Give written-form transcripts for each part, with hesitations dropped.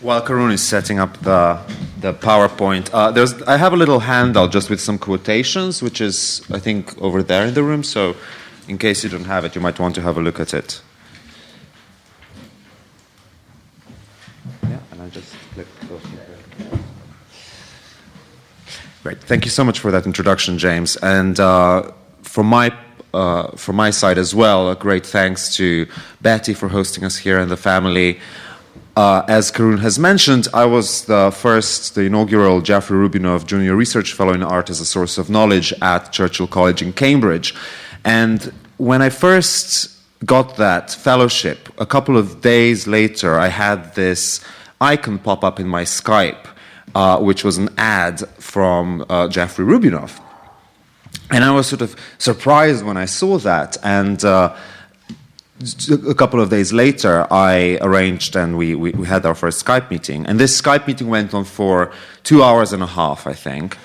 While Karun is setting up the PowerPoint, I have a little handout just with some quotations, which is, I think, over there in the room. So in case you don't have it, you might want to have a look at it. Yeah, and I just click close here. Great. Thank you so much for that introduction, James. And from my side as well, a great thanks to Betty for hosting us here and the family. As Karun has mentioned, I was the inaugural Jeffrey Rubinov Junior Research Fellow in Art as a Source of Knowledge at Churchill College in Cambridge. And when I first got that fellowship, a couple of days later, I had this icon pop up in my Skype, which was an ad from Jeffrey Rubinov. And I was sort of surprised when I saw that. And a couple of days later, I arranged and we had our first Skype meeting. And this Skype meeting went on for 2 hours and a half, I think.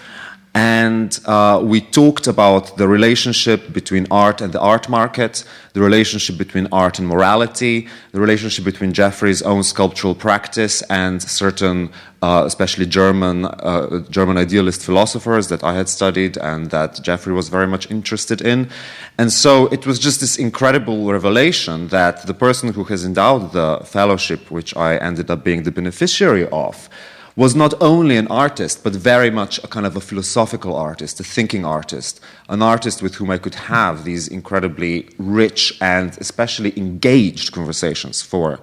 And we talked about the relationship between art and the art market, the relationship between art and morality, the relationship between Jeffrey's own sculptural practice and certain, especially German idealist philosophers that I had studied and that Jeffrey was very much interested in. And so it was just this incredible revelation that the person who has endowed the fellowship, which I ended up being the beneficiary of, was not only an artist, but very much a kind of a philosophical artist, a thinking artist, an artist with whom I could have these incredibly rich and especially engaged conversations for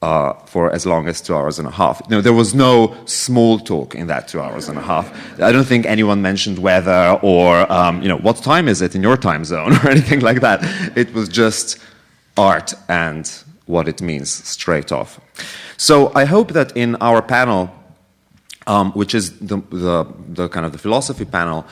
as long as 2 hours and a half. You know, there was no small talk in that 2 hours and a half. I don't think anyone mentioned weather or, what time is it in your time zone or anything like that. It was just art and what it means straight off. So I hope that in our panel, which is the kind of the philosophy panel,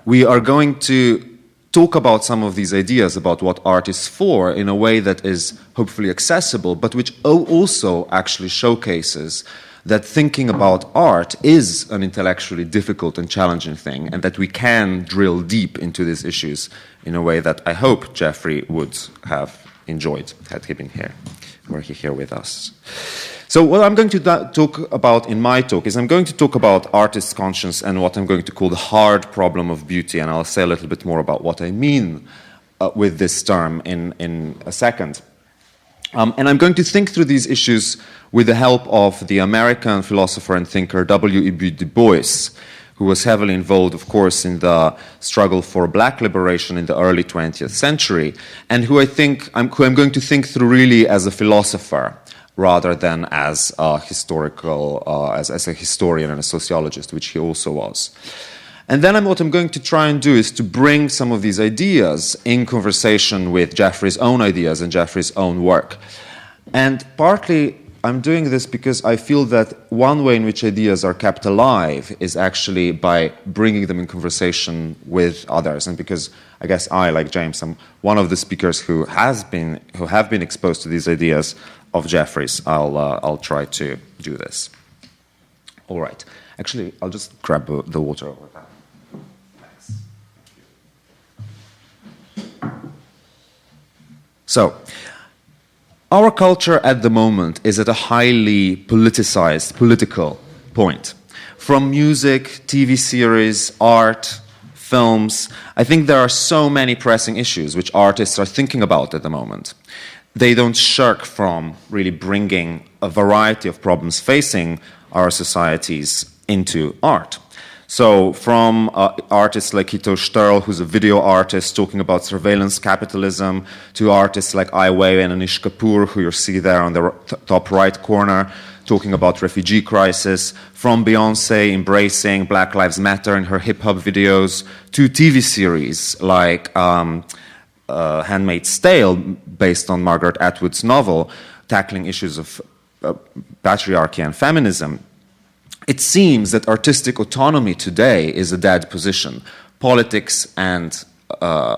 we are going to talk about some of these ideas about what art is for in a way that is hopefully accessible, but which also actually showcases that thinking about art is an intellectually difficult and challenging thing, and that we can drill deep into these issues in a way that I hope Jeffrey would have enjoyed had he been here, were he here with us. So what I'm going to talk about in my talk is I'm going to talk about artist's conscience and what I'm going to call the hard problem of beauty, and I'll say a little bit more about what I mean with this term in a second. And I'm going to think through these issues with the help of the American philosopher and thinker W.E.B. Du Bois, who was heavily involved, of course, in the struggle for black liberation in the early 20th century, and who I'm going to think through really as a philosopher, rather than as a as a historian and a sociologist, which he also was. And then what I'm going to try and do is to bring some of these ideas in conversation with Jeffrey's own ideas and Jeffrey's own work. And partly I'm doing this because I feel that one way in which ideas are kept alive is actually by bringing them in conversation with others. And because I guess I, like James, am one of the speakers who have been exposed to these ideas of Jeffrey's, I'll try to do this. All right. Actually, I'll just grab the water over there. Thanks. So, our culture at the moment is at a highly politicized, political point. From music, TV series, art, films, I think there are so many pressing issues which artists are thinking about at the moment. They don't shirk from really bringing a variety of problems facing our societies into art. So from artists like Hito Sterl, who's a video artist talking about surveillance capitalism, to artists like Ai Weiwei and Anish Kapoor, who you see there on the top right corner, talking about refugee crisis, from Beyoncé embracing Black Lives Matter in her hip-hop videos, to TV series like Handmaid's Tale, based on Margaret Atwood's novel, tackling issues of patriarchy and feminism. It seems that artistic autonomy today is a dead position. Politics and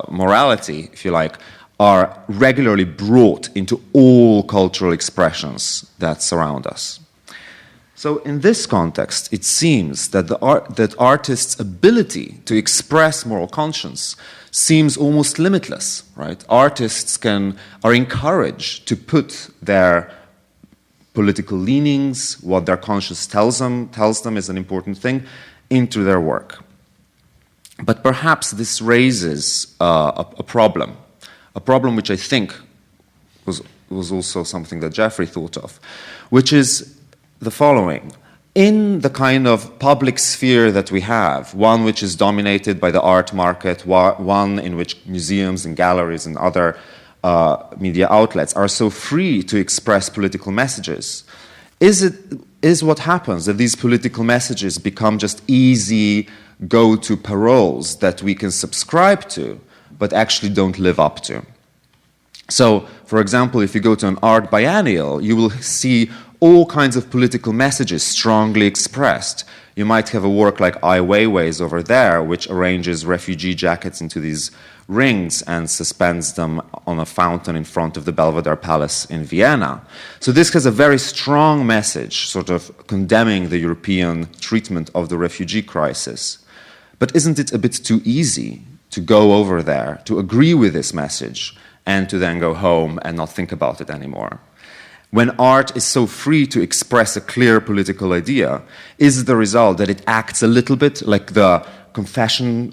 morality, if you like, are regularly brought into all cultural expressions that surround us. So in this context, it seems that that artists' ability to express moral conscience seems almost limitless, right? Artists are encouraged to put their political leanings, what their conscience tells them is an important thing, into their work. But perhaps this raises a problem which I think was also something that Jeffrey thought of, which is the following. In the kind of public sphere that we have, one which is dominated by the art market, one in which museums and galleries and other media outlets are so free to express political messages, is what happens that these political messages become just easy go-to paroles that we can subscribe to, but actually don't live up to. So, for example, if you go to an art biennial, you will see all kinds of political messages strongly expressed. You might have a work like Ai Weiwei's over there, which arranges refugee jackets into these rings and suspends them on a fountain in front of the Belvedere Palace in Vienna. So this has a very strong message, sort of condemning the European treatment of the refugee crisis. But isn't it a bit too easy to go over there, to agree with this message, and to then go home and not think about it anymore? When art is so free to express a clear political idea, is the result that it acts a little bit like the confessional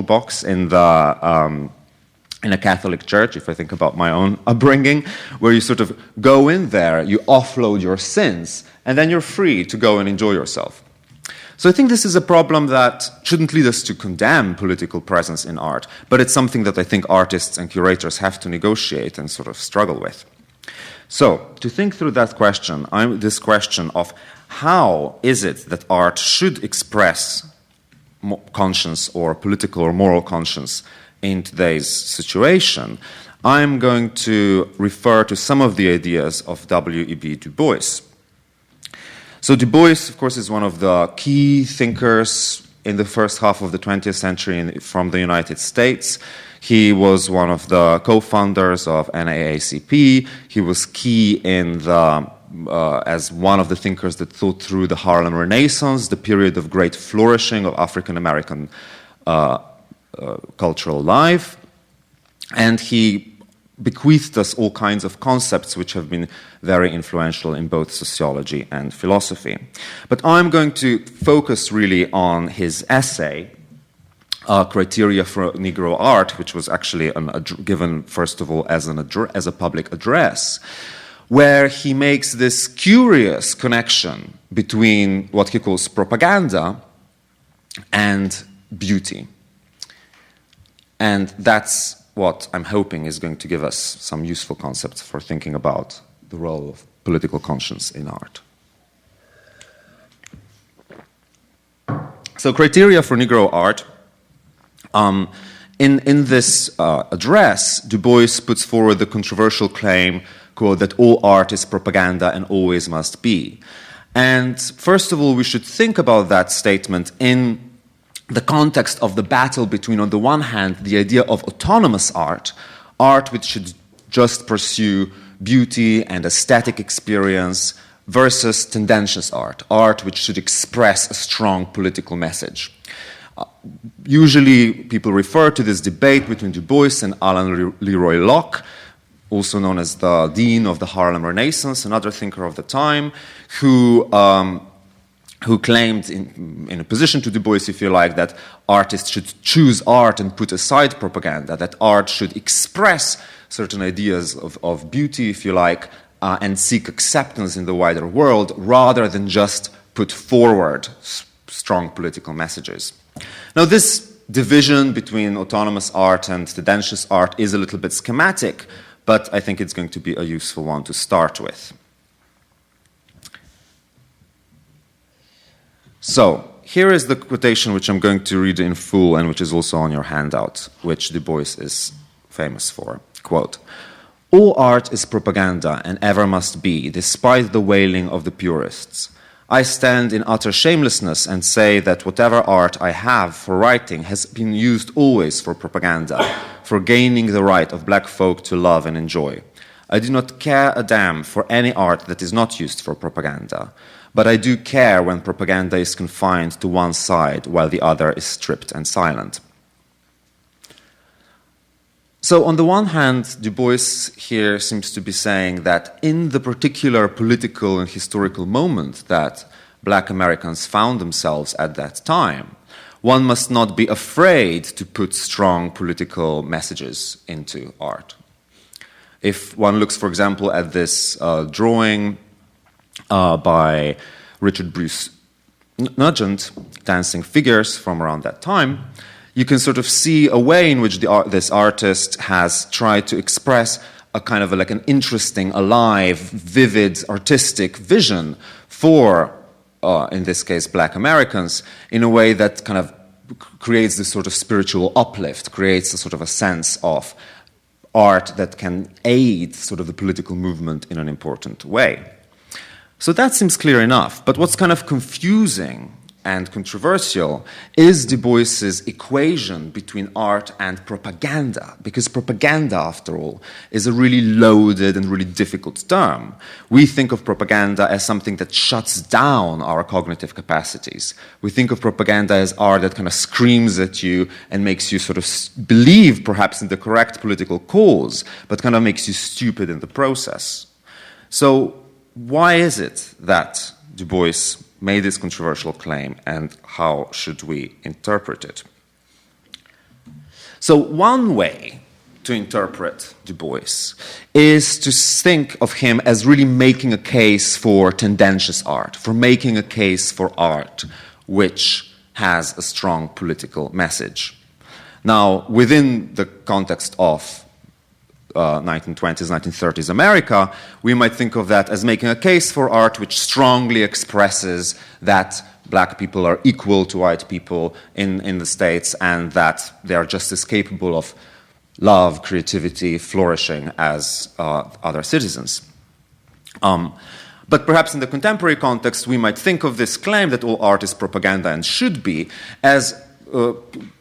box in a Catholic church, if I think about my own upbringing, where you sort of go in there, you offload your sins, and then you're free to go and enjoy yourself. So I think this is a problem that shouldn't lead us to condemn political presence in art, but it's something that I think artists and curators have to negotiate and sort of struggle with. So, to think through that question, this question of how is it that art should express conscience or political or moral conscience in today's situation, I'm going to refer to some of the ideas of W.E.B. Du Bois. So Du Bois, of course, is one of the key thinkers in the first half of the 20th century from the United States. He was one of the co-founders of NAACP. He was key in as one of the thinkers that thought through the Harlem Renaissance, the period of great flourishing of African American cultural life. And he bequeathed us all kinds of concepts which have been very influential in both sociology and philosophy. But I'm going to focus really on his essay, Criteria for Negro Art, which was actually given, first of all, as a public address, where he makes this curious connection between what he calls propaganda and beauty. And that's what I'm hoping is going to give us some useful concepts for thinking about the role of political conscience in art. So, criteria for Negro art. In this address, Du Bois puts forward the controversial claim, quote, that all art is propaganda and always must be. And first of all, we should think about that statement in the context of the battle between, on the one hand, the idea of autonomous art which should just pursue beauty and aesthetic experience, versus tendentious art which should express a strong political message. Usually, people refer to this debate between Du Bois and Alan Leroy Locke, also known as the dean of the Harlem Renaissance, another thinker of the time, who claimed, in opposition to Du Bois, if you like, that artists should choose art and put aside propaganda, that art should express certain ideas of beauty, if you like, and seek acceptance in the wider world, rather than just put forward strong political messages. Now, this division between autonomous art and tendentious art is a little bit schematic, but I think it's going to be a useful one to start with. So, here is the quotation which I'm going to read in full and which is also on your handout, which Du Bois is famous for. Quote, "All art is propaganda and ever must be, despite the wailing of the purists. I stand in utter shamelessness and say that whatever art I have for writing has been used always for propaganda, for gaining the right of black folk to love and enjoy. I do not care a damn for any art that is not used for propaganda, but I do care when propaganda is confined to one side while the other is stripped and silent." So on the one hand, Du Bois here seems to be saying that in the particular political and historical moment that Black Americans found themselves at that time, one must not be afraid to put strong political messages into art. If one looks, for example, at this drawing by Richard Bruce Nugent, Dancing Figures, from around that time, you can sort of see a way in which this artist has tried to express a kind of like an interesting, alive, vivid, artistic vision for, in this case, Black Americans, in a way that kind of creates this sort of spiritual uplift, creates a sort of a sense of art that can aid sort of the political movement in an important way. So that seems clear enough. But what's kind of confusing and controversial is Du Bois's equation between art and propaganda, because propaganda, after all, is a really loaded and really difficult term. We think of propaganda as something that shuts down our cognitive capacities. We think of propaganda as art that kind of screams at you and makes you sort of believe perhaps in the correct political cause, but kind of makes you stupid in the process. So why is it that Du Bois made this controversial claim, and how should we interpret it? So one way to interpret Du Bois is to think of him as really making a case for tendentious art, for making a case for art which has a strong political message. Now, within the context of 1920s, 1930s America, we might think of that as making a case for art which strongly expresses that Black people are equal to white people in the States and that they are just as capable of love, creativity, flourishing as other citizens. But perhaps in the contemporary context, we might think of this claim that all art is propaganda and should be as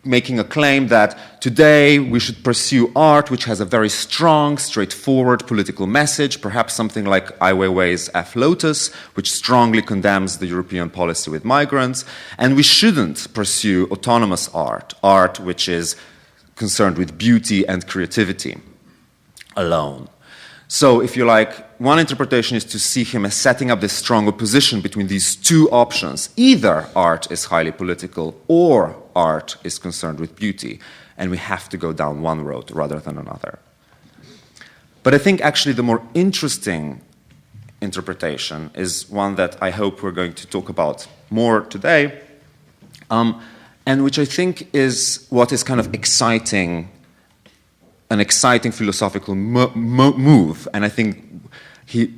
making a claim that today we should pursue art which has a very strong, straightforward political message, perhaps something like Ai Weiwei's F. Lotus, which strongly condemns the European policy with migrants, and we shouldn't pursue autonomous art, art which is concerned with beauty and creativity alone. So, if you like, one interpretation is to see him as setting up this strong opposition between these two options. Either art is highly political or art is concerned with beauty, and we have to go down one road rather than another. But I think actually the more interesting interpretation is one that I hope we're going to talk about more today, and which I think is what is kind of exciting, an exciting philosophical move, and I think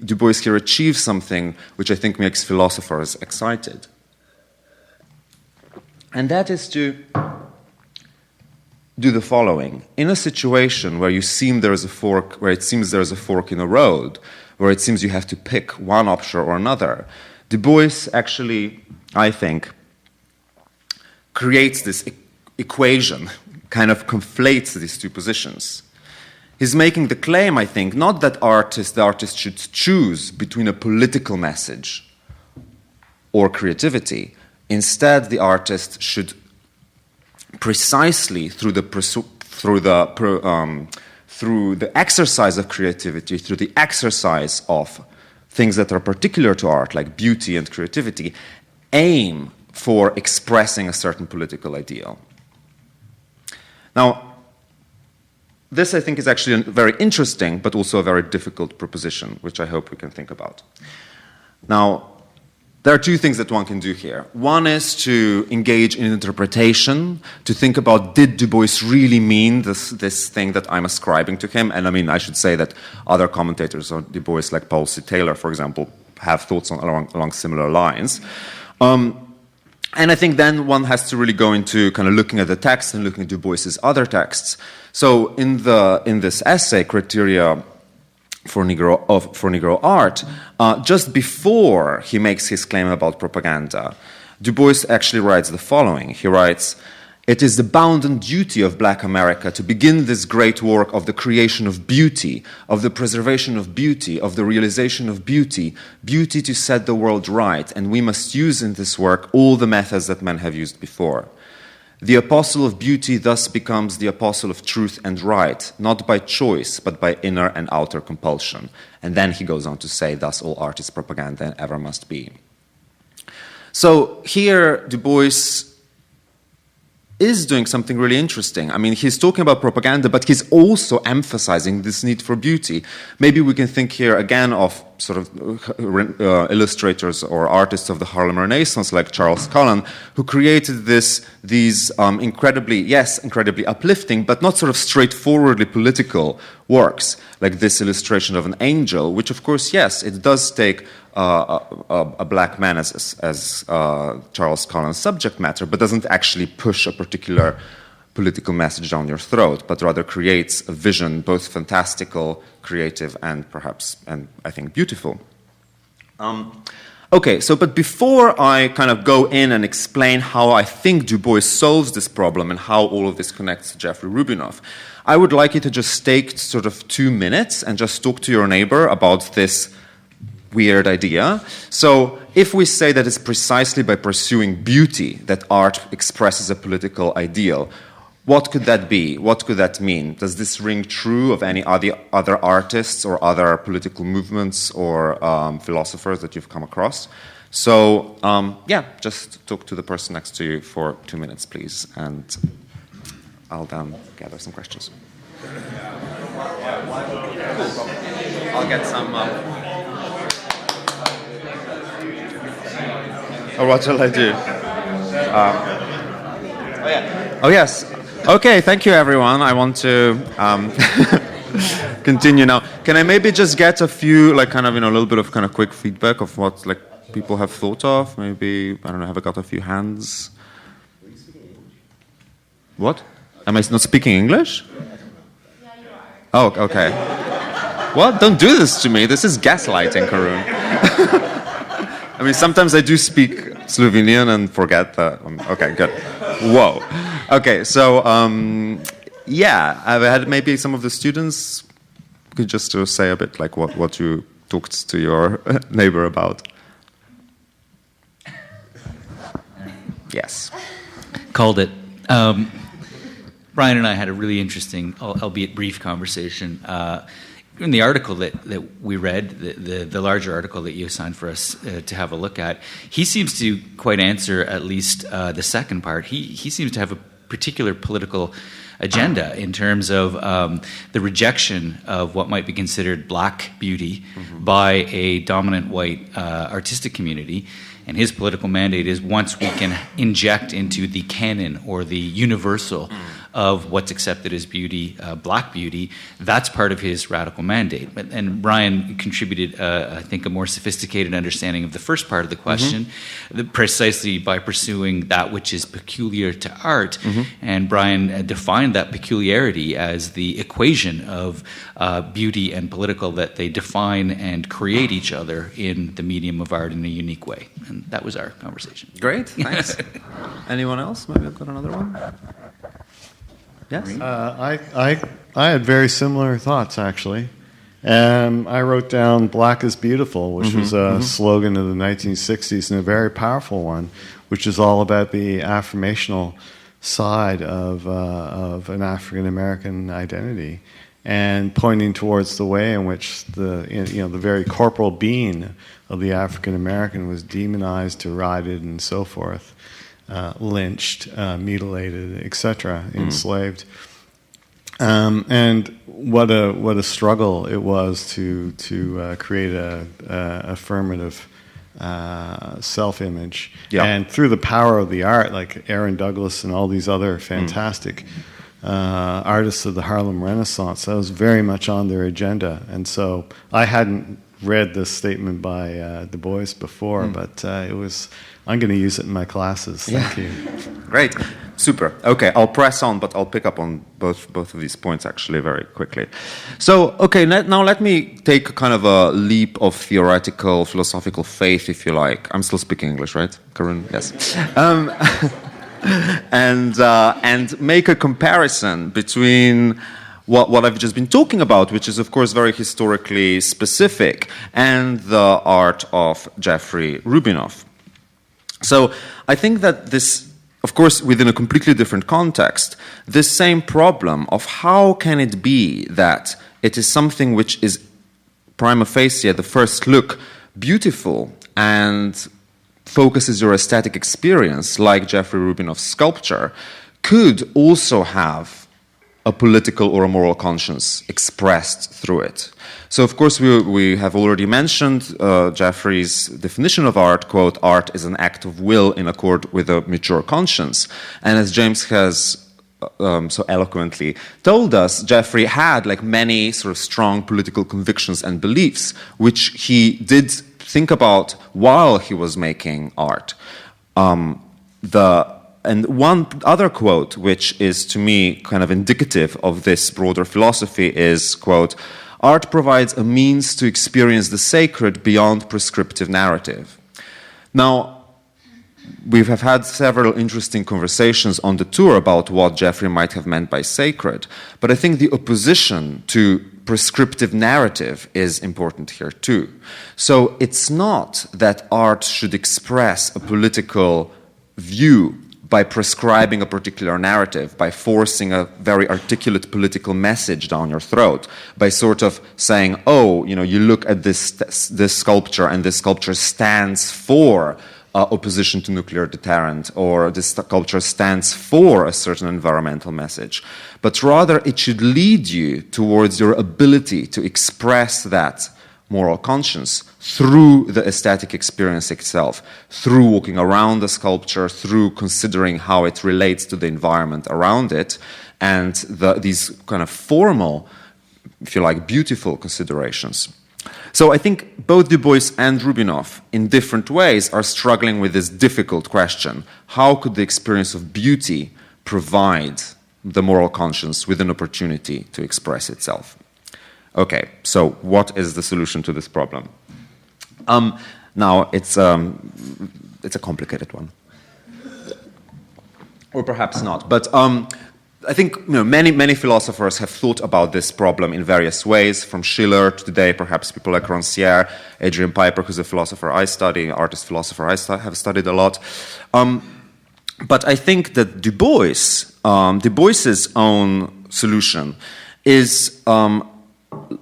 Du Bois here achieves something which I think makes philosophers excited. And that is to do the following. In a situation where it seems there is a fork in the road, where it seems you have to pick one option or another, Du Bois actually, I think, creates this equation, kind of conflates these two positions. He's making the claim, I think, not that the artist should choose between a political message or creativity. Instead, the artist should precisely through the exercise of creativity, through the exercise of things that are particular to art, like beauty and creativity, aim for expressing a certain political ideal. Now, this, I think, is actually a very interesting but also a very difficult proposition, which I hope we can think about. Now, there are two things that one can do here. One is to engage in interpretation, to think about, did Du Bois really mean this thing that I'm ascribing to him? And I mean, I should say that other commentators on Du Bois, like Paul C. Taylor, for example, have thoughts along similar lines. And I think then one has to really go into kind of looking at the text and looking at Du Bois's other texts. So in this essay, Criteria for Negro Art, just before he makes his claim about propaganda, Du Bois actually writes the following. He writes, "It is the bounden duty of Black America to begin this great work of the creation of beauty, of the preservation of beauty, of the realization of beauty, beauty to set the world right, and we must use in this work all the methods that men have used before. The apostle of beauty thus becomes the apostle of truth and right, not by choice, but by inner and outer compulsion. And then he goes on to say, thus all art is propaganda and ever must be. So here Du Bois is doing something really interesting. I mean, he's talking about propaganda, but he's also emphasizing this need for beauty. Maybe we can think here again of sort of illustrators or artists of the Harlem Renaissance, like Charles Cullen, who created these incredibly uplifting, but not sort of straightforwardly political works, like this illustration of an angel, which, of course, yes, it does take a black man as Charles Cullen's subject matter, but doesn't actually push a particular political message down your throat, but rather creates a vision, both fantastical, creative, and perhaps, and I think, beautiful. Okay, but before I kind of go in and explain how I think Du Bois solves this problem and how all of this connects to Jeffrey Rubinoff, I would like you to just take sort of 2 minutes and just talk to your neighbor about this weird idea. So if we say that it's precisely by pursuing beauty that art expresses a political ideal, what could that be? What could that mean? Does this ring true of any other artists or other political movements or philosophers that you've come across? So, just talk to the person next to you for 2 minutes, please, and I'll then gather some questions. I'll get some... Or what shall I do? Oh, yes. Okay, thank you, everyone. I want to continue now. Can I maybe just get a few, a little bit of kind of quick feedback of what, people have thought of? Maybe, I don't know, have I got a few hands? What? Am I not speaking English? Yeah, you are. Oh, okay. Well, don't do this to me. This is gaslighting, Karun. I mean, sometimes I do speak Slovenian and forget that. Okay, good. Whoa. Okay, so, I've had maybe some of the students could just say a bit what you talked to your neighbor about. Yes. Called it. Brian and I had a really interesting, albeit brief, conversation. In the article that we read, the larger article that you assigned for us to have a look at, he seems to quite answer at least the second part. He seems to have a particular political agenda in terms of the rejection of what might be considered black beauty by a dominant white artistic community. And his political mandate is, once we can inject into the canon or the universal of what's accepted as beauty, black beauty, that's part of his radical mandate. And Brian contributed, I think, a more sophisticated understanding of the first part of the question, precisely by pursuing that which is peculiar to art. And Brian defined that peculiarity as the equation of beauty and political, that they define and create each other in the medium of art in a unique way. And that was our conversation. Great, thanks. Anyone else? Maybe I've got another one. Yes? I had very similar thoughts, actually. I wrote down "Black is Beautiful," which was a slogan of the 1960s, and a very powerful one, which is all about the affirmational side of an African-American identity, and pointing towards the way in which the very corporal being of the African-American was demonized, derided, and so forth. Lynched, mutilated, etc., enslaved, and what a struggle it was to create a affirmative self-image, and through the power of the art, like Aaron Douglas and all these other fantastic artists of the Harlem Renaissance, that was very much on their agenda. And so I hadn't read this statement by Du Bois before, but it was. I'm going to use it in my classes. Thank you. Great. Super. Okay, I'll press on, but I'll pick up on both of these points actually very quickly. So, okay, now let me take kind of a leap of theoretical, philosophical faith, if you like. I'm still speaking English, right, Karun? Yes. And make a comparison between what I've just been talking about, which is, of course, very historically specific, and the art of Jeffrey Rubinoff. So I think that this, of course, within a completely different context, this same problem of how can it be that it is something which is prima facie, at the first look, beautiful and focuses your aesthetic experience, like Jeffrey Rubinoff's sculpture, could also have a political or a moral conscience expressed through it. So, of course, we have already mentioned Jeffrey's definition of art, quote, art is an act of will in accord with a mature conscience. And as James has so eloquently told us, Jeffrey had like many sort of strong political convictions and beliefs, which he did think about while he was making art. And one other quote, which is to me kind of indicative of this broader philosophy, is, quote, art provides a means to experience the sacred beyond prescriptive narrative. Now, we have had several interesting conversations on the tour about what Jeffrey might have meant by sacred, but I think the opposition to prescriptive narrative is important here too. So it's not that art should express a political view by prescribing a particular narrative, by forcing a very articulate political message down your throat, by sort of saying, oh, you know, you look at this sculpture and this sculpture stands for opposition to nuclear deterrent, or this sculpture stands for a certain environmental message. But rather, it should lead you towards your ability to express that moral conscience through the aesthetic experience itself, through walking around the sculpture, through considering how it relates to the environment around it, and these kind of formal, if you like, beautiful considerations. So I think both Du Bois and Rubinoff, in different ways, are struggling with this difficult question. How could the experience of beauty provide the moral conscience with an opportunity to express itself? Okay, so what is the solution to this problem? Now, it's a complicated one. Or perhaps not. But I think many philosophers have thought about this problem in various ways, from Schiller to today, perhaps people like Rancière, Adrian Piper, who's a philosopher I study, artist philosopher I have studied a lot. But I think that Du Bois's own solution is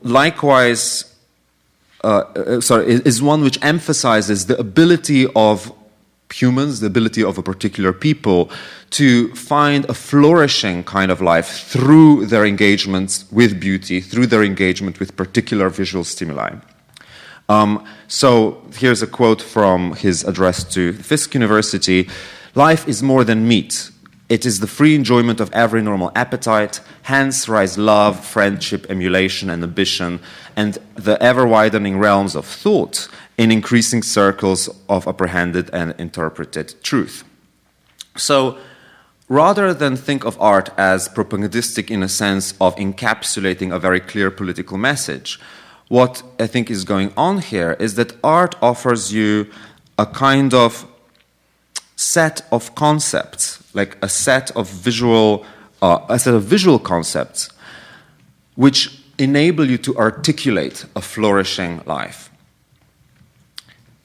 likewise, is one which emphasizes the ability of humans, the ability of a particular people to find a flourishing kind of life through their engagement with beauty, through their engagement with particular visual stimuli. So here's a quote from his address to Fisk University. Life is more than meat. It is the free enjoyment of every normal appetite. Hence rise love, friendship, emulation, and ambition, and the ever-widening realms of thought in increasing circles of apprehended and interpreted truth. So, rather than think of art as propagandistic in a sense of encapsulating a very clear political message, what I think is going on here is that art offers you a kind of set of concepts, like a set of visual concepts, which enable you to articulate a flourishing life.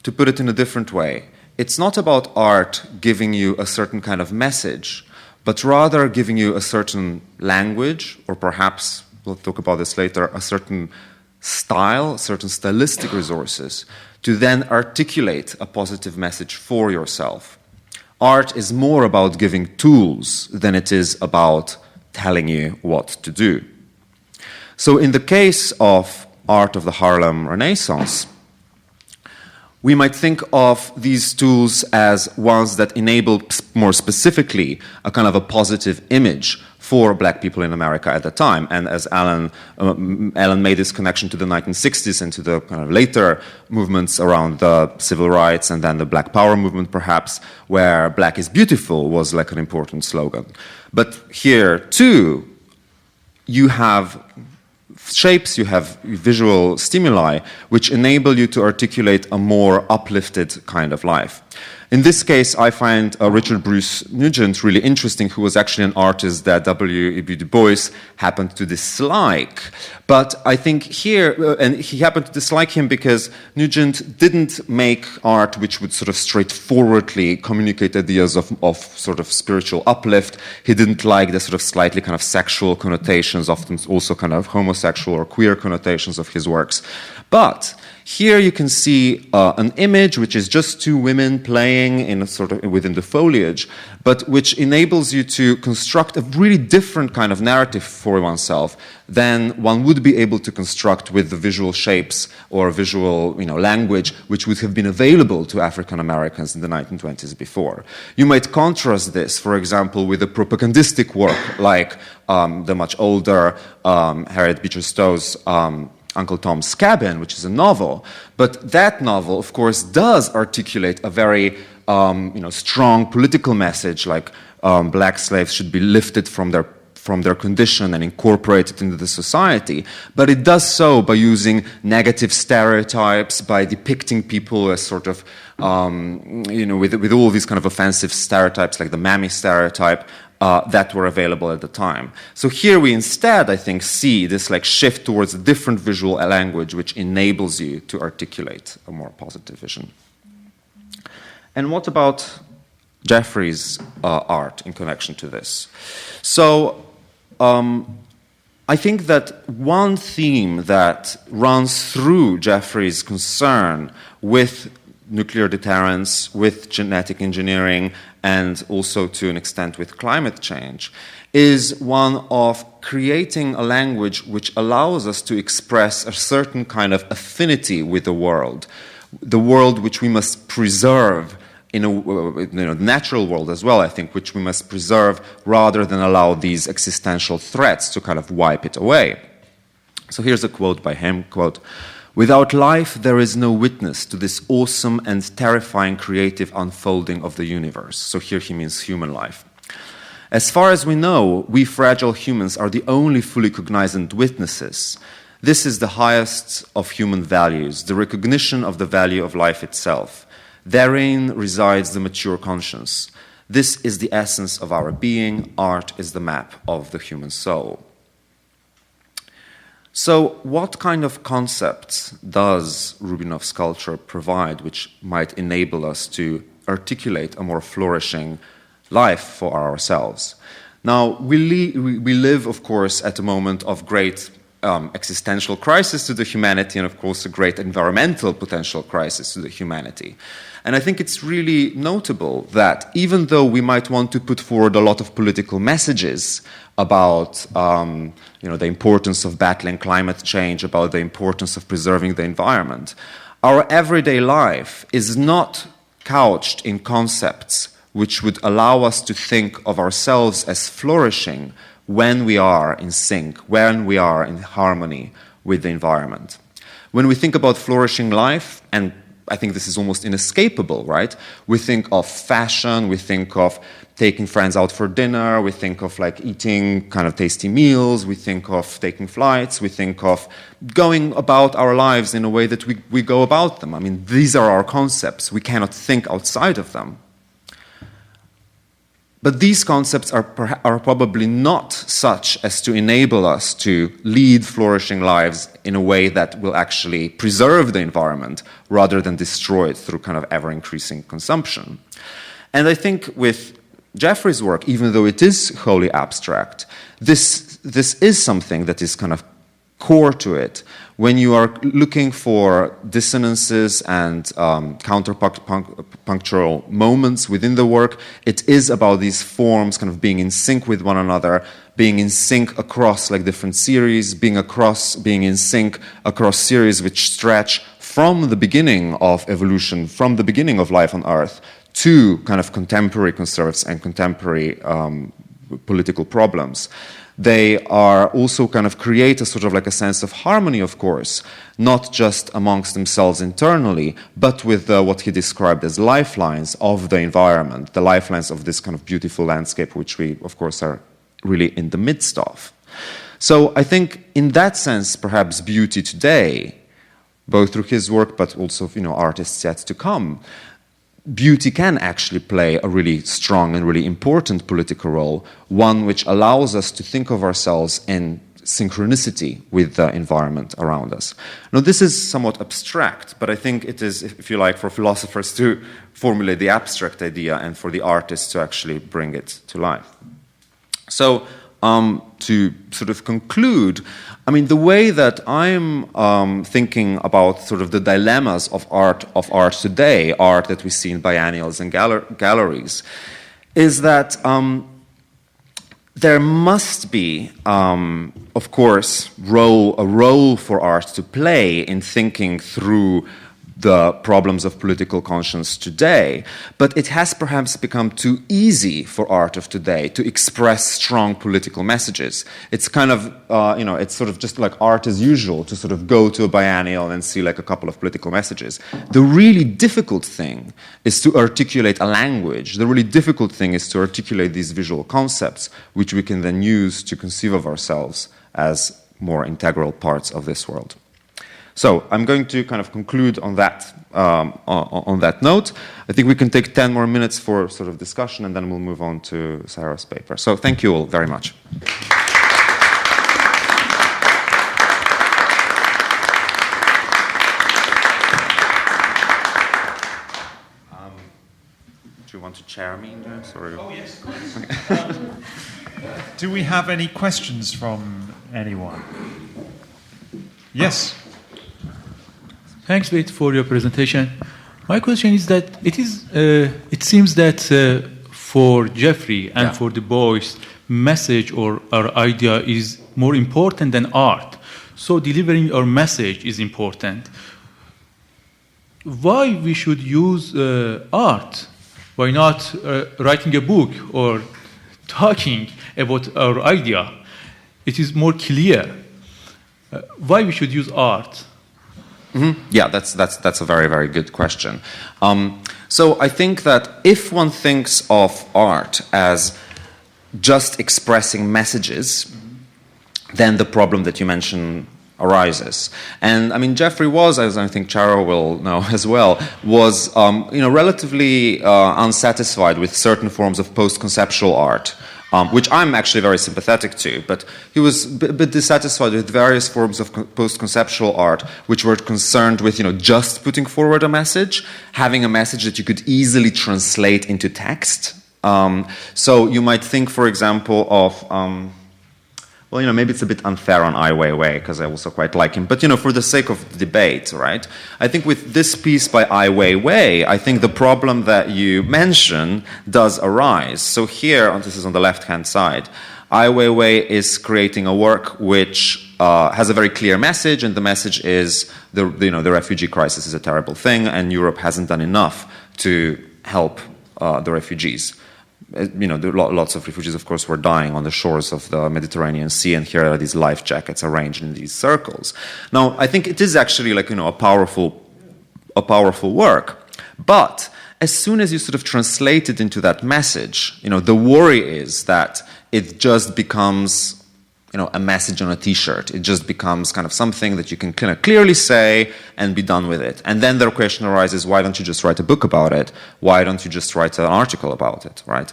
To put it in a different way, it's not about art giving you a certain kind of message, but rather giving you a certain language, or perhaps, we'll talk about this later, a certain style, certain stylistic resources, to then articulate a positive message for yourself. Art is more about giving tools than it is about telling you what to do. So in the case of art of the Harlem Renaissance, we might think of these tools as ones that enable more specifically a kind of a positive image for black people in America at the time. And as Alan made this connection to the 1960s and to the kind of later movements around the civil rights and then the Black Power movement, perhaps, where black is beautiful was like an important slogan. But here, too, you have shapes, you have visual stimuli which enable you to articulate a more uplifted kind of life. In this case, I find Richard Bruce Nugent really interesting, who was actually an artist that W.E.B. Du Bois happened to dislike. But I think here, and he happened to dislike him because Nugent didn't make art which would sort of straightforwardly communicate ideas of sort of spiritual uplift. He didn't like the sort of slightly kind of sexual connotations, often also kind of homosexual or queer connotations of his works. But here you can see an image which is just two women playing in a sort of within the foliage, but which enables you to construct a really different kind of narrative for oneself than one would be able to construct with the visual shapes or visual, language which would have been available to African Americans in the 1920s before. You might contrast this, for example, with a propagandistic work like the much older Harriet Beecher Stowe's Uncle Tom's Cabin, which is a novel. But that novel, of course, does articulate a very strong political message, like black slaves should be lifted from their condition and incorporated into the society. But it does so by using negative stereotypes, by depicting people as sort of, with all these kind of offensive stereotypes, like the mammy stereotype, that were available at the time. So here we instead, I think, see this like shift towards a different visual language which enables you to articulate a more positive vision. And what about Jeffrey's art in connection to this? So I think that one theme that runs through Jeffrey's concern with nuclear deterrence, with genetic engineering, and also to an extent with climate change, is one of creating a language which allows us to express a certain kind of affinity with the world which we must preserve in the natural world as well, I think, which we must preserve rather than allow these existential threats to kind of wipe it away. So here's a quote by him, quote, "Without life, there is no witness to this awesome and terrifying creative unfolding of the universe." So here he means human life. "As far as we know, we fragile humans are the only fully cognizant witnesses. This is the highest of human values, the recognition of the value of life itself. Therein resides the mature conscience. This is the essence of our being. Art is the map of the human soul." So what kind of concepts does Rubinov sculpture provide which might enable us to articulate a more flourishing life for ourselves? Now, we live, of course, at a moment of great existential crisis to the humanity and, of course, a great environmental potential crisis to the humanity. And I think it's really notable that even though we might want to put forward a lot of political messages about the importance of battling climate change, about the importance of preserving the environment, our everyday life is not couched in concepts which would allow us to think of ourselves as flourishing when we are in sync, when we are in harmony with the environment. When we think about flourishing life, and I think this is almost inescapable, right? We think of fashion, we think of taking friends out for dinner, we think of like eating kind of tasty meals, we think of taking flights, we think of going about our lives in a way that we go about them. I mean, these are our concepts. We cannot think outside of them. But these concepts are probably not such as to enable us to lead flourishing lives in a way that will actually preserve the environment rather than destroy it through kind of ever-increasing consumption. And I think with Jeffrey's work, even though it is wholly abstract, this is something that is kind of core to it. When you are looking for dissonances and counterpunctual moments within the work, it is about these forms kind of being in sync with one another, being in sync across like different series, being in sync across series which stretch from the beginning of evolution, from the beginning of life on Earth, to kind of contemporary concerns and contemporary political problems. They are also kind of create a sort of like a sense of harmony, of course, not just amongst themselves internally, but with what he described as lifelines of the environment, the lifelines of this kind of beautiful landscape, which we, of course, are really in the midst of. So I think in that sense, perhaps beauty today, both through his work, but also, artists yet to come, beauty can actually play a really strong and really important political role, one which allows us to think of ourselves in synchronicity with the environment around us. Now, this is somewhat abstract, but I think it is, if you like, for philosophers to formulate the abstract idea and for the artists to actually bring it to life. So, to sort of conclude, I mean, the way that I'm thinking about sort of the dilemmas of art today, art that we see in biennials and galleries, is that there must be, of course, a role for art to play in thinking through the problems of political conscience today, but it has perhaps become too easy for art of today to express strong political messages. It's kind of, it's sort of just like art as usual to sort of go to a biennial and see like a couple of political messages. The really difficult thing is to articulate a language. The really difficult thing is to articulate these visual concepts, which we can then use to conceive of ourselves as more integral parts of this world. So I'm going to kind of conclude on that note. I think we can take 10 more minutes for sort of discussion, and then we'll move on to Sarah's paper. So thank you all very much. Do you want to chair me, James? Oh, yes, of course. Do we have any questions from anyone? Yes. Thanks, Vid, for your presentation. My question is that it seems that for Jeffrey and for the Bois, message or our idea is more important than art. So delivering our message is important. Why we should use art? Why not writing a book or talking about our idea? It is more clear. Why we should use art? Mm-hmm. Yeah, that's a very, very good question. So I think that if one thinks of art as just expressing messages, then the problem that you mentioned arises. And I mean, Jeffrey was, as I think Charo will know as well, was relatively unsatisfied with certain forms of post-conceptual art. Which I'm actually very sympathetic to, but he was a bit dissatisfied with various forms of post-conceptual art, which were concerned with, just putting forward a message, having a message that you could easily translate into text. So you might think, for example, of maybe it's a bit unfair on Ai Weiwei, because I also quite like him. But, for the sake of debate, right? I think with this piece by Ai Weiwei, I think the problem that you mention does arise. So here, this is on the left-hand side, Ai Weiwei is creating a work which has a very clear message, and the message is the refugee crisis is a terrible thing, and Europe hasn't done enough to help the refugees. Lots of refugees, of course, were dying on the shores of the Mediterranean Sea, and here are these life jackets arranged in these circles. Now, I think it is actually a powerful work, but as soon as you sort of translate it into that message, the worry is that it just becomes a message on a T-shirt. It just becomes kind of something that you can kind of clearly say and be done with it. And then the question arises, why don't you just write a book about it? Why don't you just write an article about it, right?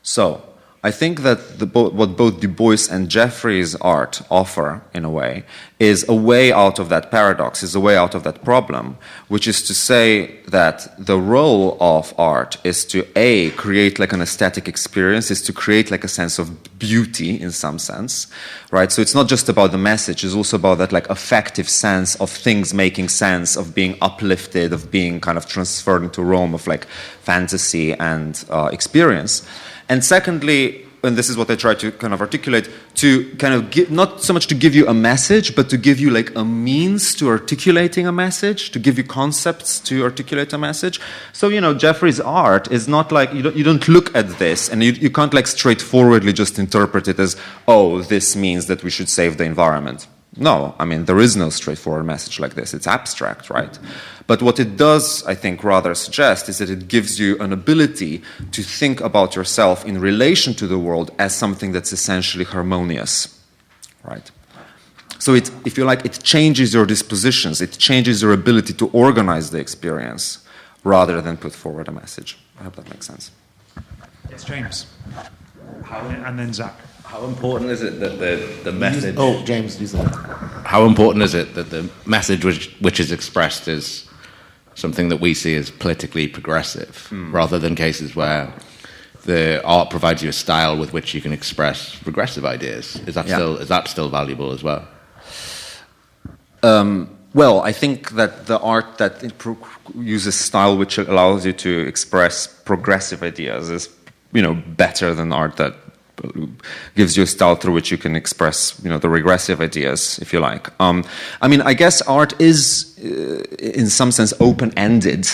So I think that what both Du Bois and Jeffrey's art offer, in a way, is a way out of that paradox, is a way out of that problem, which is to say that the role of art is to, A, create like an aesthetic experience, is to create like a sense of beauty in some sense, right? So it's not just about the message, it's also about that like affective sense of things making sense, of being uplifted, of being kind of transferred into a realm of like fantasy and experience. And secondly, and this is what I try to kind of articulate, to kind of give, not so much to give you a message, but to give you like a means to articulating a message, to give you concepts to articulate a message. So, Jeffrey's art is not like, you don't look at this and you can't like straightforwardly just interpret it as, oh, this means that we should save the environment. No, I mean, there is no straightforward message like this. It's abstract, right? But what it does, I think, rather suggest is that it gives you an ability to think about yourself in relation to the world as something that's essentially harmonious, right? So it, if you like, it changes your dispositions. It changes your ability to organize the experience, rather than put forward a message. I hope that makes sense. Yes, James. And then Zach. How important is it that the message... James, use that. How important is it that the message which is expressed is something that we see as politically progressive, rather than cases where the art provides you a style with which you can express progressive ideas? Is that still valuable as well? Well, I think that the art that uses style which allows you to express progressive ideas is, better than art that gives you a style through which you can express, the regressive ideas, if you like. I guess art is, in some sense, open-ended,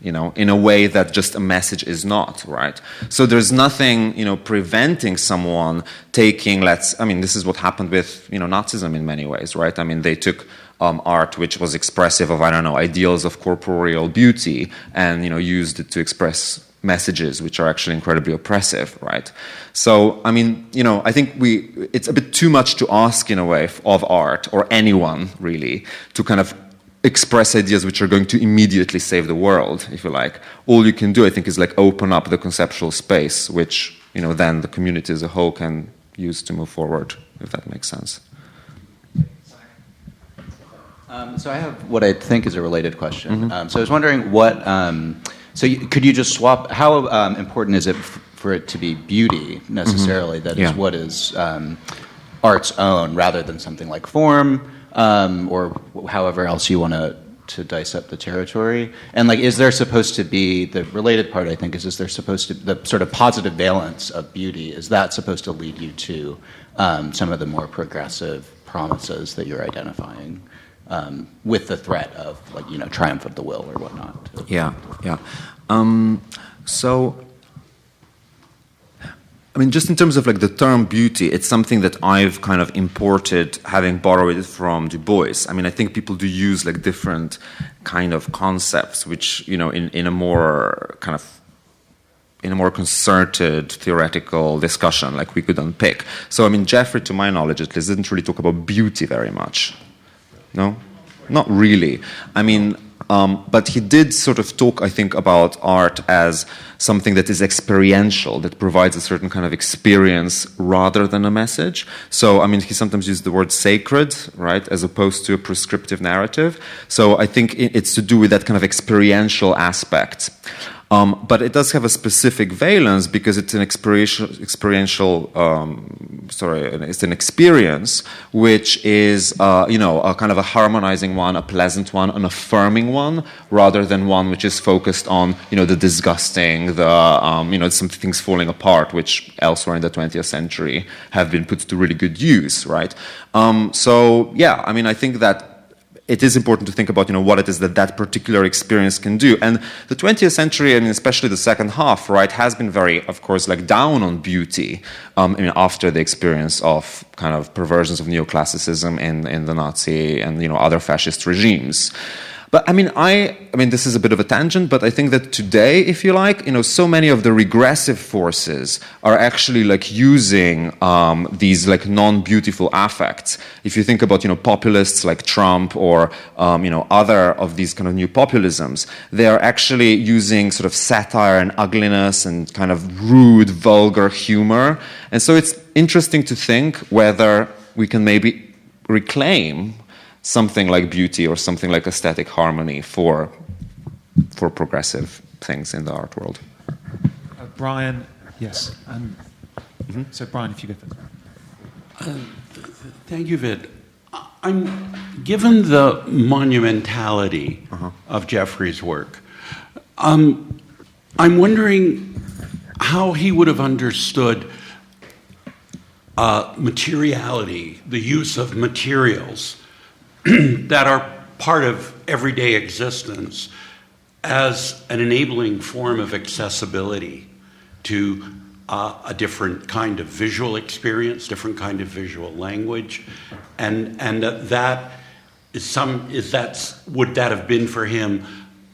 in a way that just a message is not, right? So there's nothing, preventing someone taking, this is what happened with, Nazism in many ways, right? They took art which was expressive of, ideals of corporeal beauty and, used it to express messages which are actually incredibly oppressive, right? So, I think it's a bit too much to ask, in a way, of art, or anyone, really, to kind of express ideas which are going to immediately save the world, if you like. All you can do, I think, is open up the conceptual space, which, then the community as a whole can use to move forward, if that makes sense. So I have what I think is a related question. So I was wondering could you just swap, how important is it for it to be beauty, necessarily, that is what is art's own, rather than something like form, or however else you want to dice up the territory? And is there supposed to be, the related part, I think, is there supposed to, the sort of positive valence of beauty, is that supposed to lead you to some of the more progressive promises that you're identifying? With the threat of, triumph of the will or whatnot. Yeah. Just in terms of the term beauty, it's something that I've kind of imported, having borrowed it from Du Bois. I think people do use different kind of concepts, which, in a more kind of, in a more concerted theoretical discussion, we could unpick. So, Jeffrey, to my knowledge at least, didn't really talk about beauty very much. No? Not really. But he did sort of talk, I think, about art as something that is experiential, that provides a certain kind of experience rather than a message. So, he sometimes used the word sacred, right, as opposed to a prescriptive narrative. So I think it's to do with that kind of experiential aspect. But it does have a specific valence because it's an it's an experience which is, a kind of a harmonizing one, a pleasant one, an affirming one, rather than one which is focused on, the disgusting, some things falling apart, which elsewhere in the 20th century have been put to really good use, right? I think that it is important to think about, what it is that particular experience can do. And the 20th century, especially the second half, right, has been very, of course, down on beauty, after the experience of kind of perversions of neoclassicism in the Nazi and, other fascist regimes. But this is a bit of a tangent, but I think that today, if you like, so many of the regressive forces are actually using these non-beautiful affects. If you think about, populists like Trump or, other of these kind of new populisms, they are actually using sort of satire and ugliness and kind of rude, vulgar humor. And so it's interesting to think whether we can maybe reclaim something like beauty or something like aesthetic harmony for progressive things in the art world. Brian, yes. So Brian, if you go first. Thank you, Vid. Given the monumentality of Jeffrey's work, I'm wondering how he would have understood materiality, the use of materials that are part of everyday existence, as an enabling form of accessibility to a different kind of visual experience, different kind of visual language, and that would that have been for him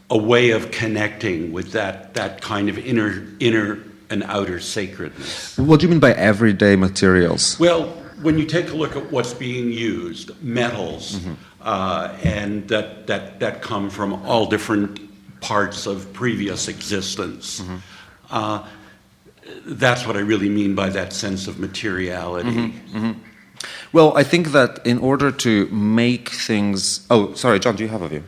a way of connecting with that kind of inner and outer sacredness? What do you mean by everyday materials? Well, when you take a look at what's being used, metals, and that come from all different parts of previous existence. That's what I really mean by that sense of materiality. Well, I think that in order to make things... Oh, sorry, John, do you have a view?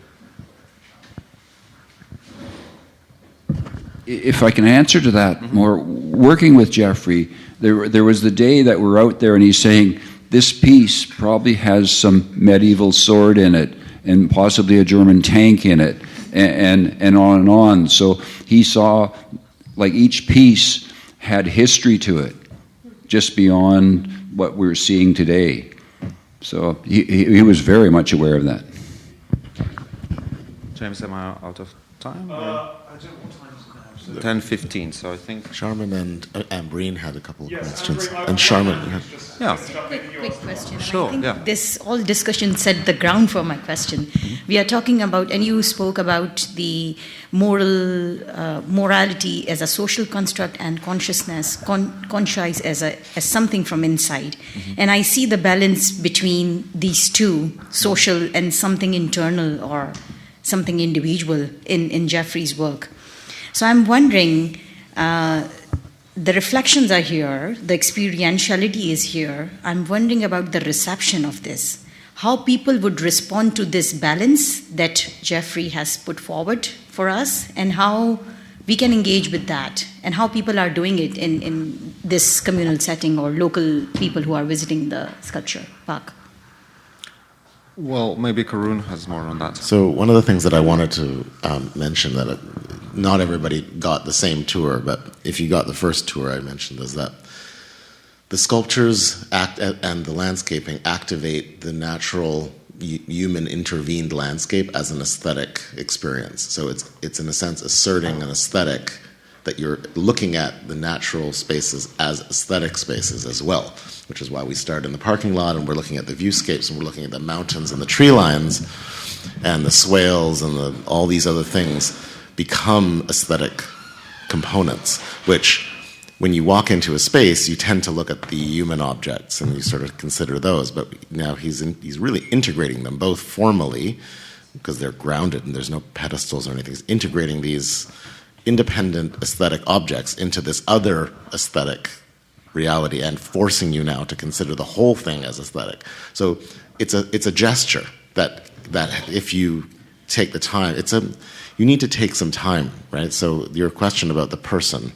If I can answer to that more, working with Jeffrey, there was the day that we're out there and he's saying, this piece probably has some medieval sword in it and possibly a German tank in it, and on and on. So he saw, like, each piece had history to it, just beyond what we're seeing today. So he was very much aware of that. James, am I out of time? I don't know what time is it now. 10:15, so I think... Sharman and Ambreen had a couple of questions. And Sharman... Yeah. Quick question. Sure, I think yeah. this all discussion set the ground for my question. We are talking about, and you spoke about the morality as a social construct and consciousness, conscience as something from inside. And I see the balance between these two, social and something internal or something individual in Jeffrey's work. So I'm wondering, the reflections are here, the experientiality is here. I'm wondering about the reception of this, how people would respond to this balance that Jeffrey has put forward for us, and how we can engage with that, and how people are doing it in this communal setting or local people who are visiting the sculpture park. Well, maybe Karun has more on that. So one of the things that I wanted to mention that not everybody got the same tour, but if you got the first tour I mentioned, is that the sculptures and the landscaping activate the natural human intervened landscape as an aesthetic experience. So it's in a sense asserting an aesthetic that you're looking at the natural spaces as aesthetic spaces as well, which is why we start in the parking lot and we're looking at the viewscapes and we're looking at the mountains and the tree lines and the swales and all these other things become aesthetic components, which when you walk into a space, you tend to look at the human objects and you sort of consider those, but now he's really integrating them both formally, because they're grounded and there's no pedestals or anything. He's integrating these independent aesthetic objects into this other aesthetic reality and forcing you now to consider the whole thing as aesthetic. So it's a gesture that if you take the time, you need to take some time, right? So your question about the person,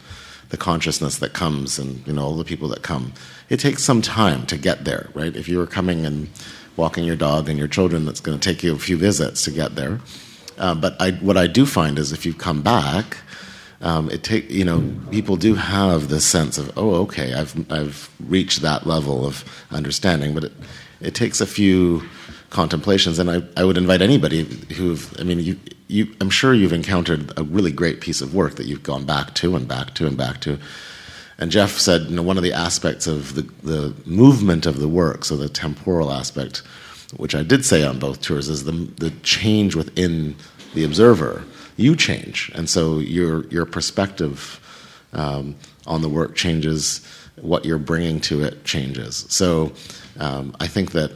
the consciousness that comes, and all the people that come, it takes some time to get there, right? If you were coming and walking your dog and your children, that's going to take you a few visits to get there. But what I do find is if you come back, people do have this sense of, oh, okay, I've reached that level of understanding, but it takes a few contemplations, and I would invite anybody I'm sure you've encountered a really great piece of work that you've gone back to and back to and back to. And Jeff said, one of the aspects of the movement of the work, so the temporal aspect, which I did say on both tours, is the change within the observer. You change, and so your perspective on the work changes. What you're bringing to it changes. So I think that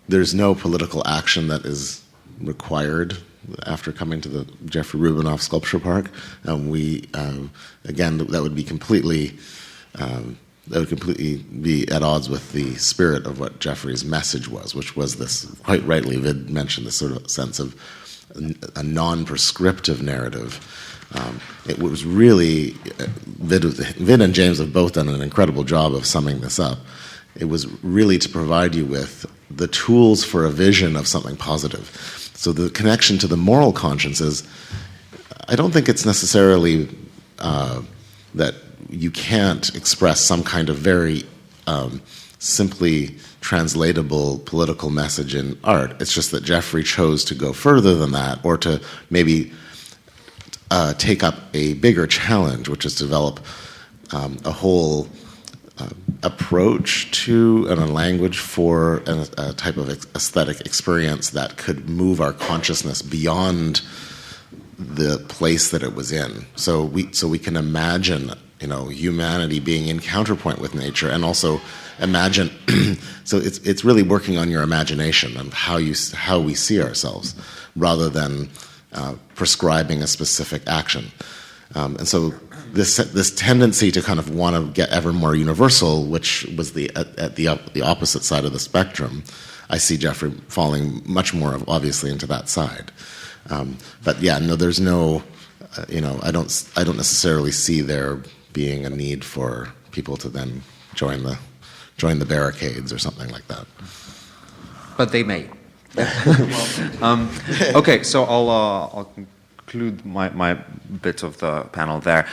there's no political action that is required after coming to the Jeffrey Rubinoff Sculpture Park. Again, that would be completely be at odds with the spirit of what Jeffrey's message was, which was this, quite rightly, Vid mentioned this sort of sense of a non-prescriptive narrative. It was really, Vid and James have both done an incredible job of summing this up. It was really to provide you with the tools for a vision of something positive. So the connection to the moral conscience is, I don't think it's necessarily that you can't express some kind of very simply translatable political message in art. It's just that Jeffrey chose to go further than that, or to maybe take up a bigger challenge, which is to develop a whole approach to and a language for a type of aesthetic experience that could move our consciousness beyond the place that it was in. So we can imagine, humanity being in counterpoint with nature, and also imagine. So it's really working on your imagination and how we see ourselves, rather than prescribing a specific action. And so this tendency to kind of want to get ever more universal, which was at the opposite side of the spectrum, I see Jeffrey falling much more obviously into that side. But yeah, no, there's no, I don't necessarily see there being a need for people to then join the barricades or something like that. But they may. Okay, so I'll conclude my bit of the panel there.